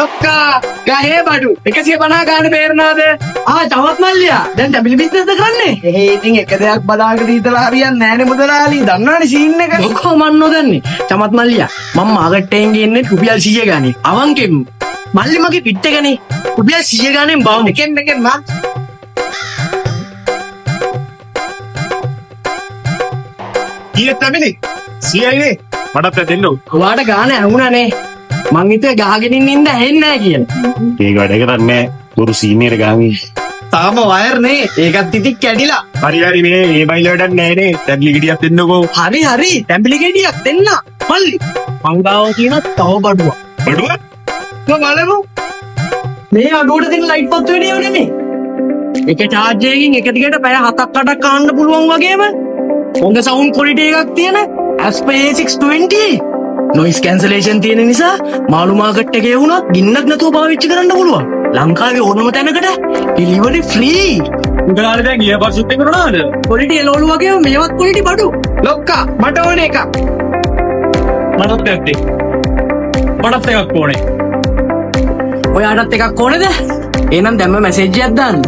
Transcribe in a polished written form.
ලොක්කා ගහේ බඩු 150 ගාන බේරනාද? තවත් මල්ලියා දැන් ටැබිලි බිස්නස් එක කරන්නේ. ඉතින් එක දෙයක් බදාගෙන ඉතලා හරියන්නේ නැහනේ මුදලාලි. දන්නවනේ සීන් එක. ඔක්කොම මන් නොදන්නේ. චමත් මල්ලියා මම මාකට් එකෙන් ගේන්නේ රුපියල් 100 ගානේ. අවංකෙන් මල්ලි මගේ පිට එකනේ රුපියල් 100 ගානෙන් බාමු. එකෙන් මා ඊයේ තමයි 100යිනේ. මටත් දෙන්න. ඔයාට ගාන ඇහුණානේ. මං හිතුවේ ගහගෙන ඉන්න ඇහෙන්නේ නැහැ කියලා. ඒක වැඩ කරන්නේ දුරු සීනියර් ගාමි. තාම වයර් නේ. ඒකත් ඉතින් කැඩිලා. හරි මේ මේ බයිල වැඩක් නැහැ නේ. ටැබ්ලි ගෙඩියක් දෙන්නකෝ. හරි ටැම්පිලි ගෙඩියක් දෙන්න. මල්ලි මං ගාව තියෙන තව බඩුවක්. බඩුව? බලමු. මේ අඩුවට දෙන ලයිට් පත් වෙන්නේ නෙමෙයි. එක charge එකකින් එක දිගට පැය 7-8ක් කාන්න පුළුවන් වගේම හොඳ සවුන්ඩ් ක්වොලිටි එකක් තියෙන Asper A620 noise cancellation තියෙන නිසා මාළු මාකට් එකේ වුණත් ගින්නක් නැතුව පාවිච්චි කරන්න පුළුවන්. ලංකාවේ ඕනම තැනකට delivery free. උගලාට දැන් ගිය පස්සුත් එක කරනවද? ක්වොලිටි එළවලු වගේම මේවත් ක්වොලිටි බඩු. ලොක්කා මට ඕනේ එකක්. මටත් ඇත්තේ. මටත් එකක් ඕනේ. ඔයාටත් එකක් ඕනේද? එහෙනම් දැම්ම මැසේජ් එකක් දාන්න.